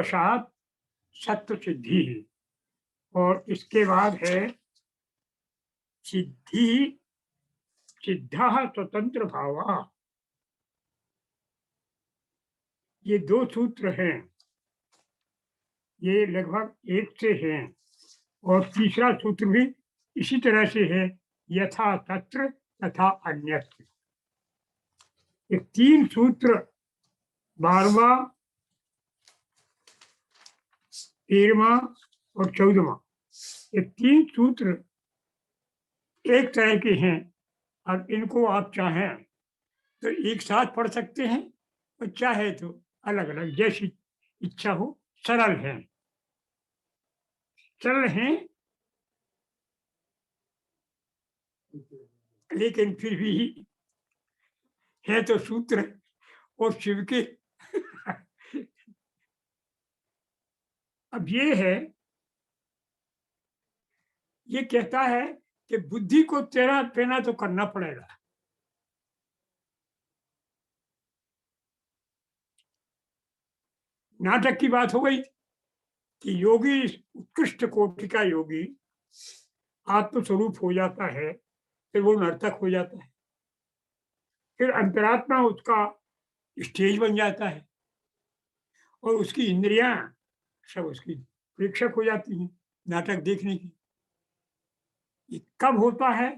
वशात सत्व सिद्धि है। और इसके बाद है सिद्धि सिद्धा स्वतंत्र भावा। ये दो सूत्र हैं, ये लगभग एक से हैं। और तीसरा सूत्र भी इसी तरह से है, यथा तत्र तथा अन्यत्र। ये तीन सूत्र 12वां, 13वां और 14वां, ये तीन सूत्र एक तरह के हैं। अब इनको आप चाहें तो एक साथ पढ़ सकते हैं और चाहे तो अलग अलग, जैसी इच्छा हो। सरल है, सरल हैं, लेकिन फिर भी है तो सूत्र और शिव के। अब ये है, ये कहता है कि बुद्धि को तेरा पेना तो करना पड़ेगा। नाटक की बात हो गई कि योगी, उत्कृष्ट कोटि का योगी आत्मस्वरूप हो जाता है, फिर वो नर्तक हो जाता है, फिर अंतरात्मा उसका स्टेज बन जाता है और उसकी इंद्रियां सब उसकी प्रेक्षक हो जाती हैं नाटक देखने की। ये कब होता है?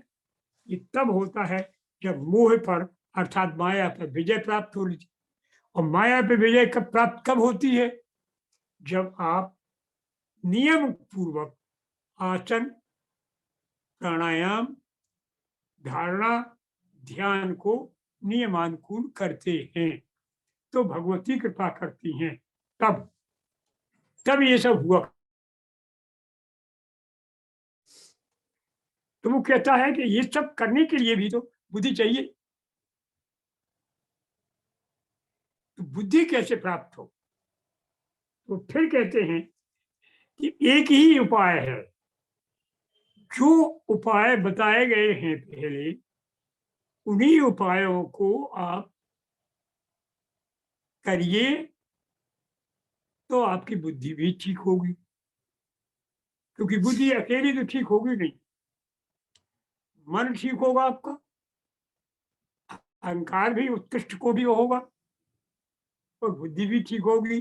ये तब होता है जब मोह पर अर्थात माया पर विजय प्राप्त हो लीजिए। और माया पे विजय कब प्राप्त कब होती है? जब आप नियम पूर्वक आसन, प्राणायाम, धारणा, ध्यान को नियमानुकूल करते हैं तो भगवती कृपा करती हैं। तब तब ये सब हुआ। तो वो कहता है कि ये सब करने के लिए भी तो बुद्धि चाहिए। तो बुद्धि कैसे प्राप्त हो? तो फिर कहते हैं कि एक ही उपाय है। जो उपाय बताए गए हैं पहले, उन्हीं उपायों को आप करिए तो आपकी बुद्धि भी ठीक होगी। क्योंकि बुद्धि अकेली तो ठीक होगी नहीं, मन ठीक होगा आपका, अहंकार भी उत्कृष्ट कोटि का होगा और बुद्धि भी ठीक होगी,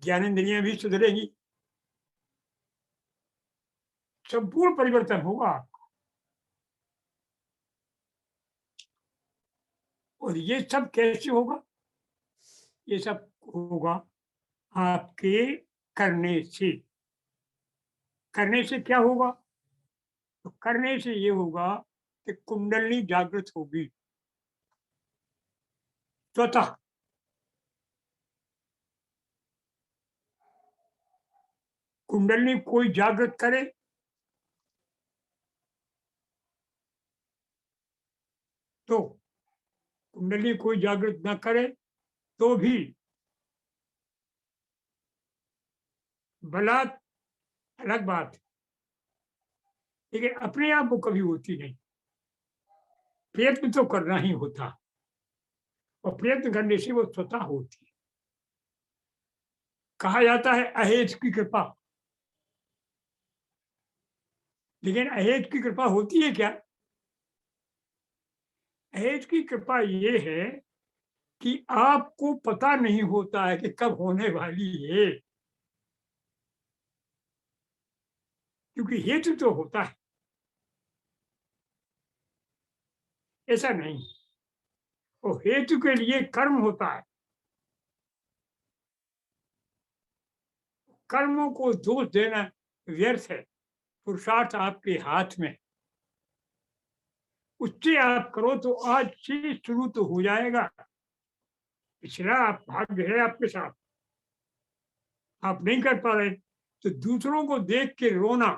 ज्ञानेंद्रियां भी सुधरेगी, संपूर्ण परिवर्तन होगा। और ये सब कैसे होगा? ये सब होगा आपके करने से। करने से क्या होगा? तो करने से ये होगा कि कुंडली जागृत होगी स्वतः। कुंडली कोई जागृत करे तो, कुंडली कोई जागृत न करे तो भी बलात् अलग बात है, लेकिन अपने आप वो कभी होती नहीं। प्रयत्न तो करना ही होता और प्रयत्न करने से वो स्वतः होती है। कहा जाता है अहेतु की कृपा, लेकिन अहेतु की कृपा होती है क्या? अहेतु की कृपा ये है कि आपको पता नहीं होता है कि कब होने वाली है, क्योंकि हेतु तो होता है। ऐसा नहीं, और हेतु के लिए कर्म होता है। कर्मों को दोष देना व्यर्थ है। पुरुषार्थ आपके हाथ में, उससे आप करो तो आज से शुरू तो हो जाएगा। पिछला आप भाग्य है आपके साथ, आप नहीं कर पा रहे तो दूसरों को देख के रोना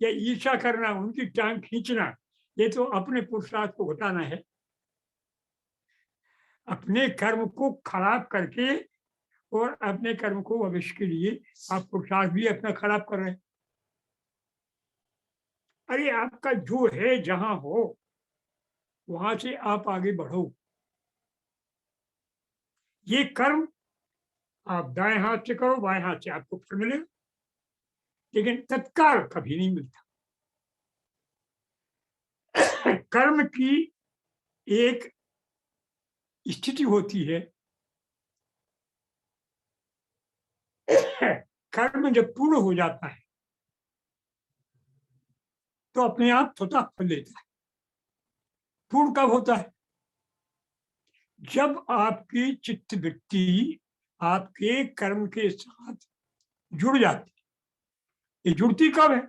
या ईर्ष्या करना, उनकी टांग खींचना, ये तो अपने पुरुषार्थ को घटाना है। अपने कर्म को खराब करके और अपने कर्म को भविष्य के लिए आप पुरुषार्थ भी अपना खराब कर रहे हैं। अरे आपका जो है जहां हो वहां से आप आगे बढ़ो। ये कर्म आप दाएं हाथ से करो, बाएं हाथ से आपको फल मिलेगा, लेकिन तत्काल कभी नहीं मिलता। कर्म की एक स्थिति होती है, कर्म जब पूर्ण हो जाता है तो अपने आप स्वतः फल देता है। पूर्ण कब होता है? जब आपकी चित्त वृत्ति आपके कर्म के साथ जुड़ जाती है। ये जुड़ती कब है?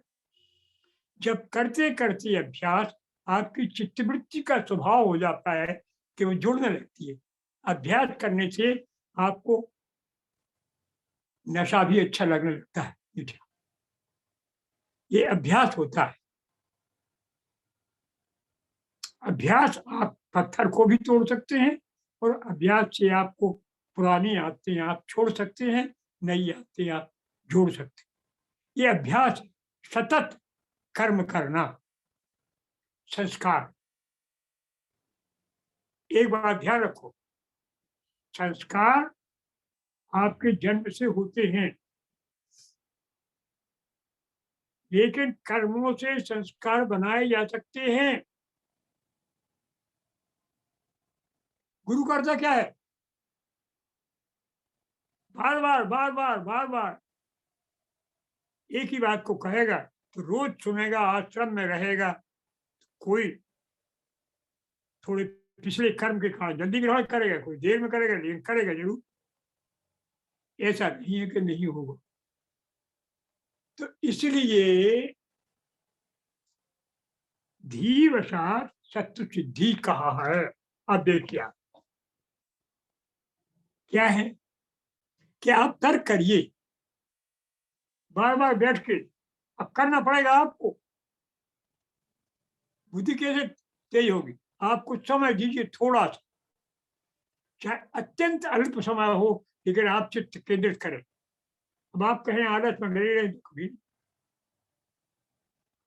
जब करते करते अभ्यास आपकी चित्तवृत्ति का स्वभाव हो जाता है कि वो जुड़ने लगती है। अभ्यास करने से आपको नशा भी अच्छा लगने लगता है, मीठा। ये अभ्यास होता है। अभ्यास आप पत्थर को भी तोड़ सकते हैं और अभ्यास से आपको पुरानी आदतें आप छोड़ सकते हैं, नई आदतें आप जोड़ सकते हैं। ये अभ्यास, सतत कर्म करना, संस्कार। एक बात ध्यान रखो, संस्कार आपके जन्म से होते हैं, लेकिन कर्मों से संस्कार बनाए जा सकते हैं। गुरु करता क्या है? बार बार बार बार बार बार एक ही बात को कहेगा, तो रोज सुनेगा, आश्रम में रहेगा। कोई थोड़े पिछले कर्म के कारण जल्दी ग्रहण करेगा, कोई देर में करेगा, लेकिन करेगा जरूर। ऐसा नहीं है कि नहीं होगा। तो इसलिए धीवशात सत्व सिद्धि कहा है। अब देखिए आप, क्या है कि आप तर्क करिए बार बार बैठ के। अब करना पड़ेगा आपको। बुद्धि कैसे तेज होगी? आप कुछ समय दीजिए, थोड़ा सा, चाहे अत्यंत अल्प समय हो, लेकिन आप चित्त केंद्रित करें। अब आप कहें आलस में लगे रहे, कभी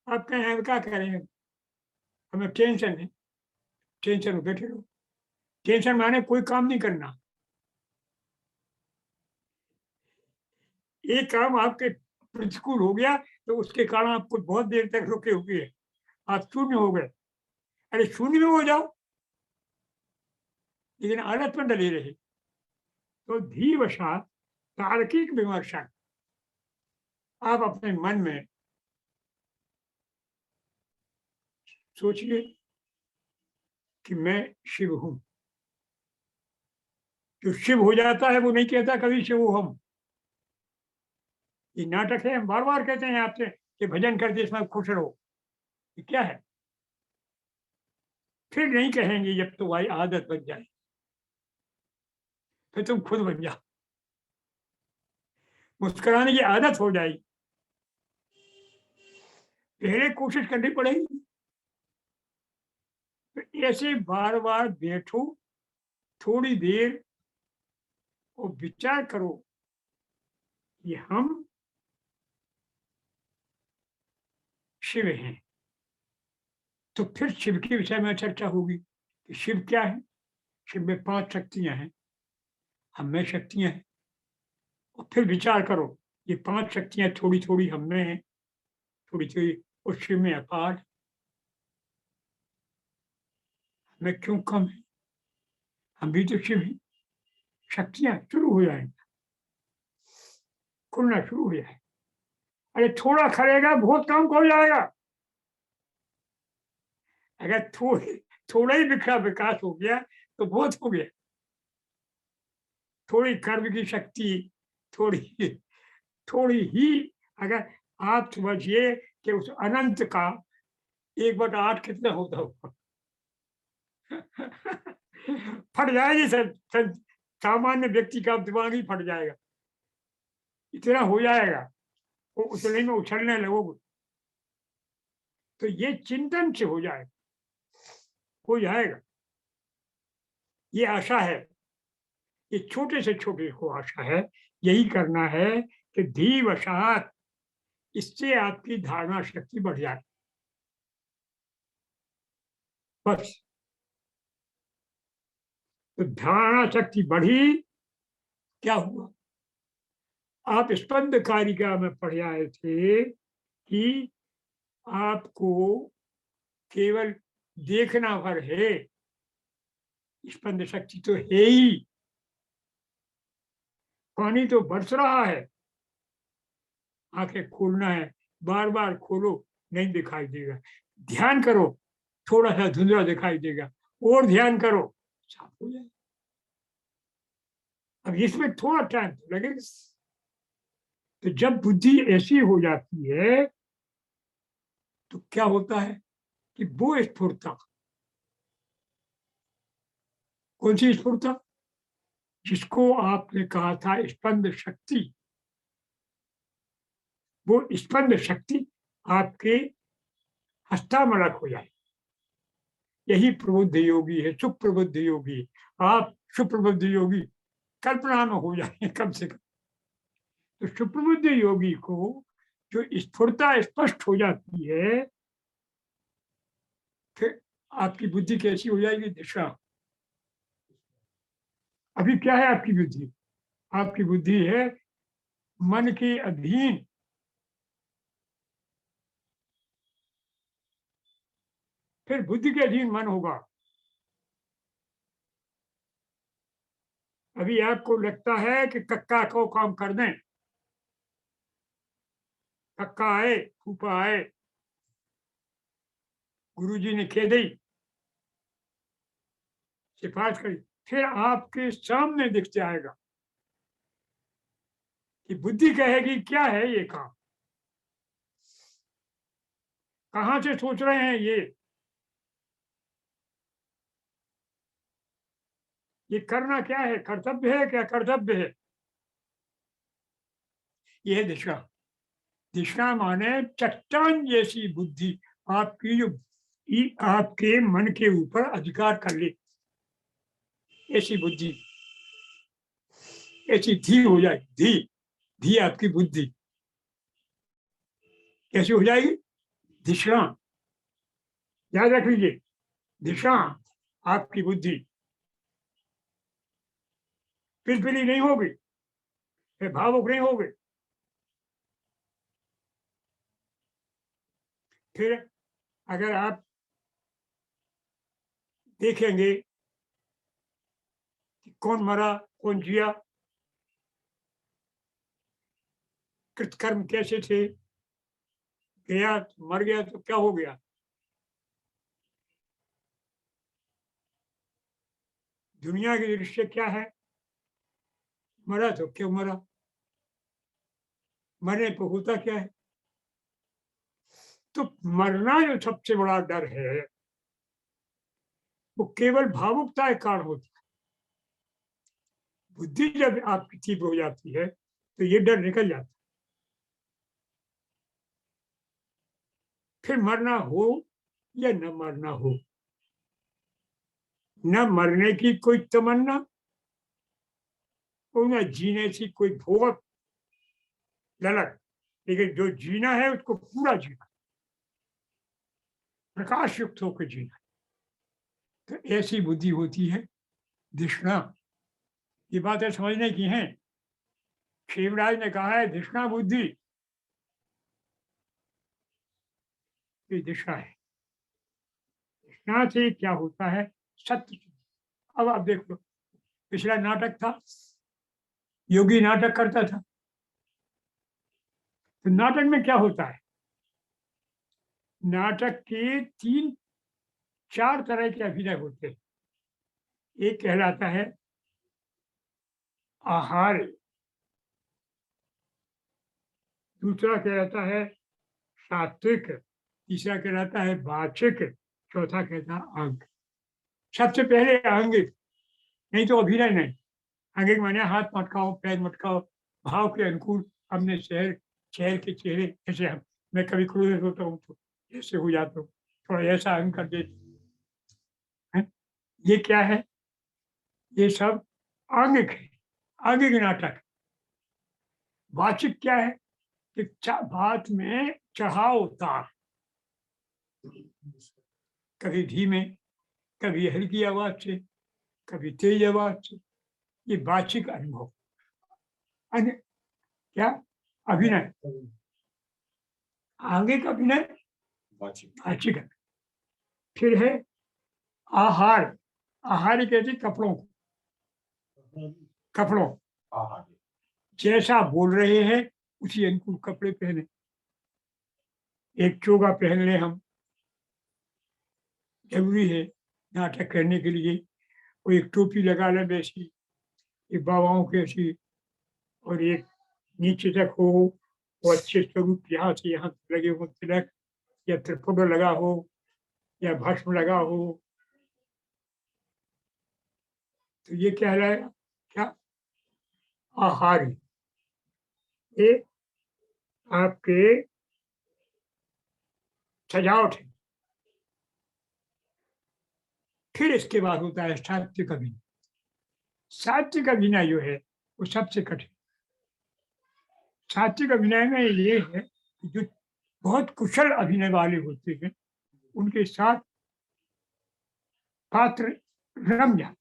आप कहें हम क्या करें, हमें टेंशन है, टेंशन में बैठे रहो। टेंशन माने कोई काम नहीं करना। एक काम आपके प्रतिकूल हो गया तो उसके कारण आपको बहुत देर तक रुके हुए हैं, आप शून्य हो गए। अरे शून्य में हो जाओ, लेकिन आलस में डले रहे। तो धीवशात तार्किक विमर्शन, आप अपने मन में सोचिए कि मैं शिव हूं। जो शिव हो जाता है वो नहीं कहता कभी शिव हम। ये नाटक है, हम बार बार कहते हैं आपसे कि भजन करते इसमें खुश रहो। ये क्या है? फिर नहीं कहेंगे जब तो भाई आदत बन जाए, फिर तुम खुद बन जाओ, मुस्कुराने की आदत हो जाएगी। पहले कोशिश करनी पड़ेगी। तो ऐसे बार बार बैठो, थोड़ी देर, और विचार करो कि हम शिव हैं। तो फिर शिव के विषय में चर्चा होगी कि शिव क्या है। शिव में 5 शक्तियां हैं, हम में शक्तियां हैं। और फिर विचार करो, ये 5 शक्तियां थोड़ी थोड़ी हम में हैं, थोड़ी थोड़ी उस शिव में अपार। हमें क्यों कम है? हम भी तो शिव हैं। शक्तियां शुरू हो जाएंगी, खुलना शुरू हो जाए। अरे थोड़ा खड़ेगा बहुत कम हो जाएगा। अगर थोड़ा ही विकास हो गया तो बहुत हो गया। थोड़ी कर्म की शक्ति, थोड़ी थोड़ी ही, अगर आप समझिए कि उस अनंत का 1/8 कितना होता होगा। फट जाएगी सर, सामान्य व्यक्ति का दिमाग ही फट जाएगा। इतना हो जाएगा, वो उतने में उछलने लगोगे। तो ये चिंतन से हो जाएगा। ये आशा है, ये छोटे से छोटे को आशा है। यही करना है कि धीवशात, इससे आपकी धारणा शक्ति बढ़ जाए। बस। तो धारणा शक्ति बढ़ी, क्या हुआ? आप स्पंद कारिका में पढ़ आए थे कि आपको केवल देखना भर है, स्पंद शक्ति तो है ही, पानी तो बरस रहा है, आंखें खोलना है, बार बार खोलो, नहीं दिखाई देगा, ध्यान करो, थोड़ा सा धुंधला दिखाई देगा, और ध्यान करो, साफ हो जाएगा। अब इसमें थोड़ा टाइम तो लगेगा। तो जब बुद्धि ऐसी हो जाती है तो क्या होता है कि वो स्फुरता, कौन सी स्फुरता, जिसको आपने कहा था स्पंद शक्ति, वो स्पंद शक्ति आपके हस्तामलक हो जाए। यही प्रबुद्ध योगी है, सुप्रबुद्ध योगी। आप सुप्रबुद्ध योगी कल्पना में हो जाए कम से कम। तो सुप्रबुद्ध योगी को जो स्फुरता स्पष्ट हो जाती है, फिर आपकी बुद्धि कैसी हो जाएगी, दिशा। अभी क्या है आपकी बुद्धि? आपकी बुद्धि है मन के अधीन, फिर बुद्धि के अधीन मन होगा। अभी आपको लगता है कि कक्का को काम कर दें, कक्का आए, फूफा आए, गुरुजी ने कह दी, सिफारिश करी, फिर आपके सामने दिख जाएगा कि बुद्धि कहेगी क्या है ये काम, कहां से सोच रहे हैं ये करना क्या है, कर्तव्य है क्या, कर्तव्य है। यह दिशा, दिशा माने चट्टान जैसी बुद्धि आपकी, जो आपके मन के ऊपर अधिकार कर ले, ऐसी बुद्धि, ऐसी धी हो जाए, धी, धी आपकी बुद्धि कैसी हो जाएगी, दिशा, याद रख लीजिए, दिशा आपकी बुद्धि पिलपिली नहीं होगी, फिर भावुक नहीं होगी। फिर अगर आप देखेंगे कि कौन मरा कौन जिया, कृतकर्म कैसे थे, गया मर गया तो क्या हो गया, दुनिया की दृष्टि क्या है, मरा तो क्यों मरा, मरने पर होता क्या है। तो मरना जो सबसे बड़ा डर है, वो केवल भावुकता के कारण होता है। बुद्धि जब आपकी तीव्र हो जाती है तो ये डर निकल जाता है। फिर मरना हो या न मरना हो, न मरने की कोई तमन्ना और न जीने की कोई भोग ललक, लेकिन जो जीना है उसको पूरा जीना, प्रकाश युक्त होकर जीना। तो ऐसी बुद्धि होती है धिषणा। ये बातें समझने की हैं। शिवराज ने कहा है धिषणा बुद्धि की दिशा है। धिषणा से क्या होता है, सत्य। अब आप देख लो, पिछला नाटक था, योगी नाटक करता था, तो नाटक में क्या होता है, नाटक के तीन चार तरह के अभिनय होते हैं। एक कहलाता है आहार, दूसरा कहलाता है सात्विक, तीसरा कहलाता है वाचिक, चौथा कहता है अंग। सबसे पहले आंगिक, नहीं तो अभिनय नहीं। आंगिक माने हाथ मटकाओ, पैर मटकाओ, भाव के अनुकूल अपने शहर शहर के चेहरे, जैसे हम, मैं कभी क्रोधित होता हूँ तो ऐसे हो जाता हूँ, थोड़ा ऐसा अंग कर देते हैं। ये क्या है, ये सब आंगिक है, आंगिक नाटक। वाचिक क्या है कि बात में चढ़ाव उतार, कभी धीमे, कभी हल्की आवाज से, कभी तेज आवाज से, ये वाचिक अनुभव। क्या अभिनय, आगे का अभिनय वाचिक है। फिर है आहार, आहार कहते कपड़ों को, कपड़ों जैसा बोल रहे हैं उसी अनुकूल कपड़े पहने। एक चोगा पहन ले हम, जरूरी है नाटक करने के लिए। कोई एक टोपी लगा ले वैसी, एक बाबाओं की ऐसी, और एक नीचे तक हो, वो अच्छे स्वरूप यहाँ से यहाँ तक लगे हो तिलक, या त्रिपुर लगा हो, या भस्म लगा हो, तो ये कहलाएगा क्या आहार। ये आपके सजावट है। फिर इसके बाद होता है सात्विक अभिनय। सात्विक अभिनय जो है वो सबसे कठिन। सात्विक अभिनय में ये है कि जो बहुत कुशल अभिनय वाले होते हैं उनके साथ पात्र रम जाते।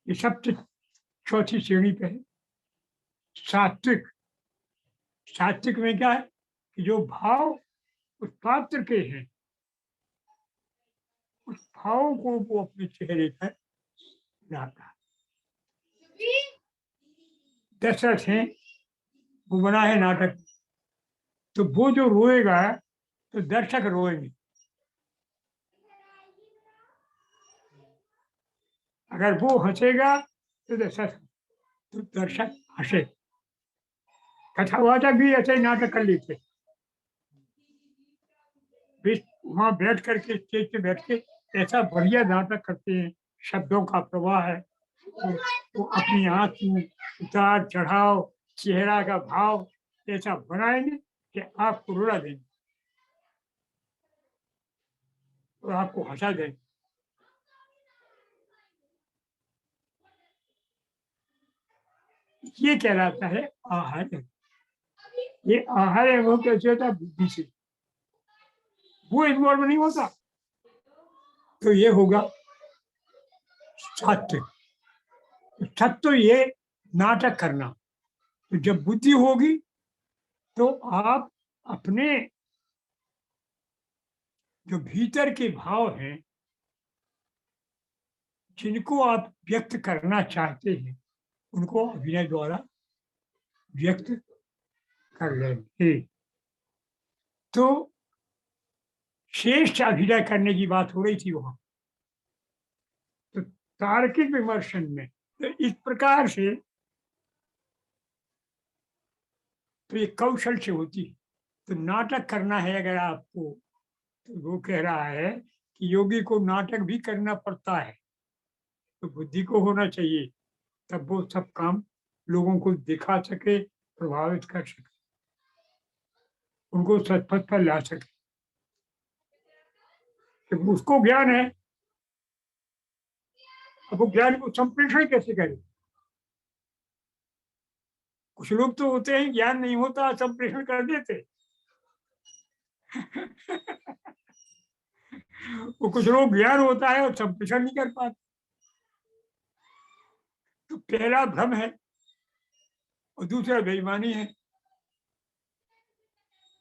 ये सबसे चौथी श्रेणी पे है सात्विक। सात्विक में क्या है कि जो भाव उस पात्र के हैं, उस भाव को वो अपने चेहरे पर लाता है। दशरथ है, वो बना है नाटक, तो वो जो रोएगा तो दर्शक रोएंगे, अगर वो हंसेगा तो दर्शक हंसे। कथावाचक भी ऐसे ही नाटक कर लेते, वहां बैठ करके स्टेज पे बैठ के ऐसा बढ़िया नाटक करते हैं, शब्दों का प्रवाह है, तो अपनी आंख में उतार चढ़ाव, चेहरा का भाव ऐसा बनाएंगे कि आपको रुला देंगे और आपको हंसा देंगे। ये कहलाता है आहार। ये आहार है वो कैसे होता है, बुद्धि से, वो इन्वॉल्व नहीं होता, तो ये होगा सात्विक। सत्य ये नाटक करना। तो जब बुद्धि होगी तो आप अपने जो भीतर के भाव हैं जिनको आप व्यक्त करना चाहते हैं उनको अभिनय द्वारा व्यक्त कर लेंगे। तो श्रेष्ठ अभिनय करने की बात हो रही थी वहां। तो तार्किक विमर्शन में तो इस प्रकार से तो ये कौशल से होती है। तो नाटक करना है अगर आपको, तो वो कह रहा है कि योगी को नाटक भी करना पड़ता है, तो बुद्धि को होना चाहिए, तब वो सब काम लोगों को दिखा सके, प्रभावित कर सके, उनको सचपथ पर ला सके। कि उसको ज्ञान है, अब वो ज्ञान को संप्रेषण कैसे करे। कुछ लोग तो होते हैं ज्ञान नहीं होता संप्रेषण कर देते। वो कुछ लोग ज्ञान होता है और संप्रेषण नहीं कर पाते। तो पहला भ्रम है और दूसरा बेईमानी है,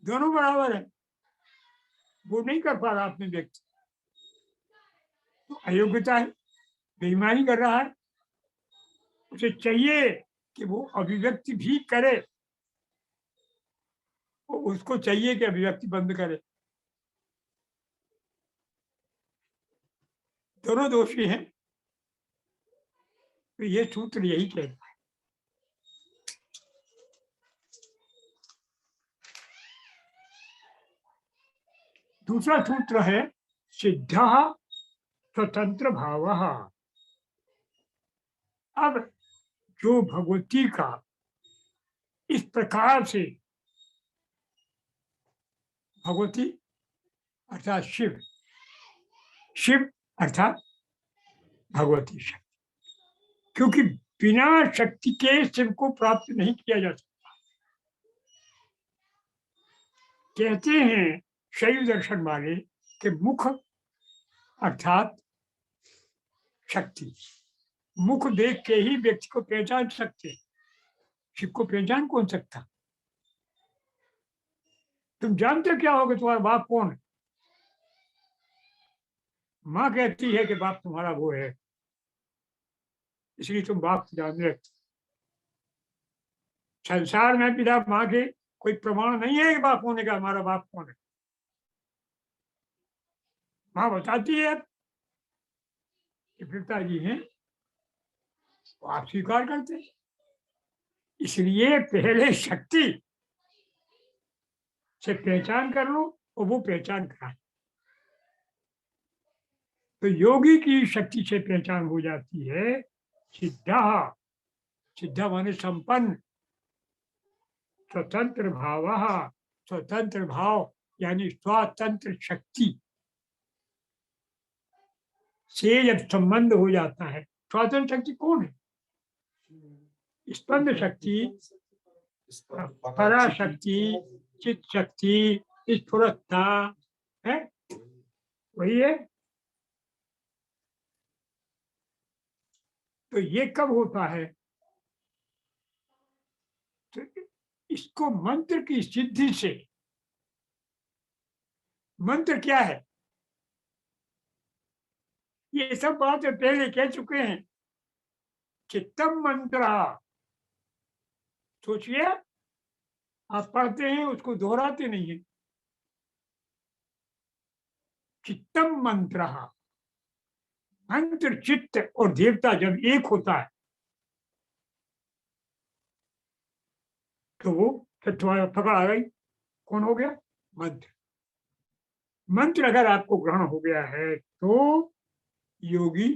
दोनों बराबर है। वो नहीं कर पा रहा अपने व्यक्ति, तो अयोग्यता है, बेईमानी कर रहा है। उसे चाहिए कि वो अभिव्यक्ति भी करे, उसको चाहिए कि अभिव्यक्ति बंद करे। दोनों दोषी हैं। तो ये सूत्र यही कहता है। दूसरा सूत्र है सिद्ध स्वतंत्र भाव। अब जो भगवती का इस प्रकार से, भगवती अर्थात शिव, शिव अर्थात भगवती शक्ति, क्योंकि बिना शक्ति के शिव को प्राप्त नहीं किया जा सकता। कहते हैं शैव दर्शन वाले कि मुख अर्थात शक्ति, मुख देख के ही व्यक्ति को पहचान सकते हैं। शिव को पहचान कौन सकता? तुम जानते क्या हो कि तुम्हारा बाप कौन है? माँ कहती है कि बाप तुम्हारा वो है, इसलिए तुम बाप को जान रहे। संसार में पिता माँ के कोई प्रमाण नहीं है कि बाप होने का, हमारा बाप कौन है। माँ बताती है कि पिताजी हैं, तो आप स्वीकार करते हैं। इसलिए पहले शक्ति से पहचान कर लो और वो पहचान कराए। तो योगी की शक्ति से पहचान हो जाती है। सिद्धा, सिद्धा माने संपन्न, स्वतंत्र भाव, स्वतंत्र भाव यानी स्वतंत्र शक्ति से जब संबंध हो जाता है। स्वतंत्र शक्ति कौन है? स्पंद शक्ति, पराशक्ति, चित शक्ति, स्फुरता है, वही है। तो ये कब होता है? तो इसको मंत्र की सिद्धि से। मंत्र क्या है? ये सब बातें पहले कह चुके हैं। चित्तम मंत्र, सोचिए, आप पढ़ते हैं उसको दोहराते नहीं है। चित्तम मंत्र, मंत्र चित्त और देवता जब एक होता है तो वो फिर तुम्हारा पकड़ आ गई, कौन हो गया? मंत्र। मंत्र अगर आपको ग्रहण हो गया है तो योगी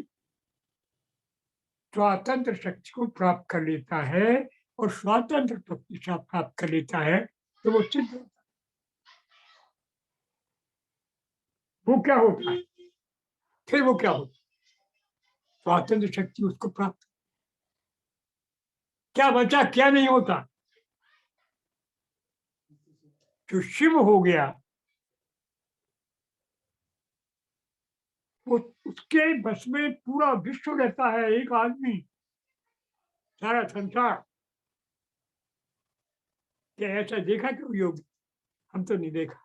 स्वतंत्र शक्ति को प्राप्त कर लेता है, और स्वतंत्र प्रतिष्ठा प्राप्त कर लेता है तो वो सिद्ध होता है। वो क्या होता है? फिर वो क्या होता है? स्वतंत्र शक्ति उसको प्राप्त। क्या बचा, क्या नहीं होता? जो शिव हो गया वो, उसके बस में पूरा विश्व रहता है, एक आदमी, सारा संसार। क्या ऐसा देखा क्यों योग? हम तो नहीं देखा।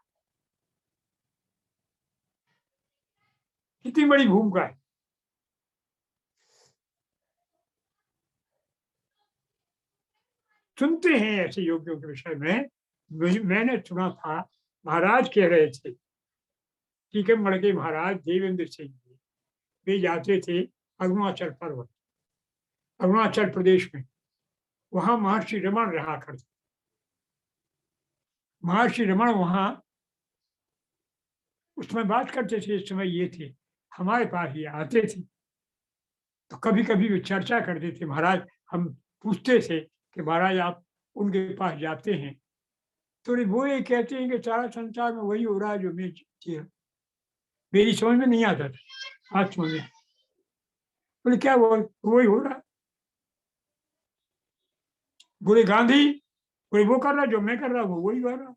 कितनी बड़ी भूमिका है। सुनते हैं ऐसे योगियों के विषय में। मैंने सुना था, महाराज कह रहे थे, टीकमगढ़ के महाराज देवेंद्र सिंह जी, वे जाते थे अरुणाचल पर्वत, अरुणाचल प्रदेश में। वहां महर्षि रमन रहा करते। महर्षि रमन वहां उसमें बात करते थे। इस समय ये थे, हमारे पास ये आते थे, तो कभी कभी वे चर्चा करते थे। महाराज, हम पूछते थे कि महाराज आप उनके पास जाते हैं तो वो ये कहते हैं कि सारा संसार में वही हो रहा है जो मैं जीती हूँ। मेरी समझ में नहीं आता था, आज समझ में। बोले क्या वो वही हो रहा है? बोले गांधी, बोले वो कर रहा जो मैं कर रहा, वो वही कर रहा।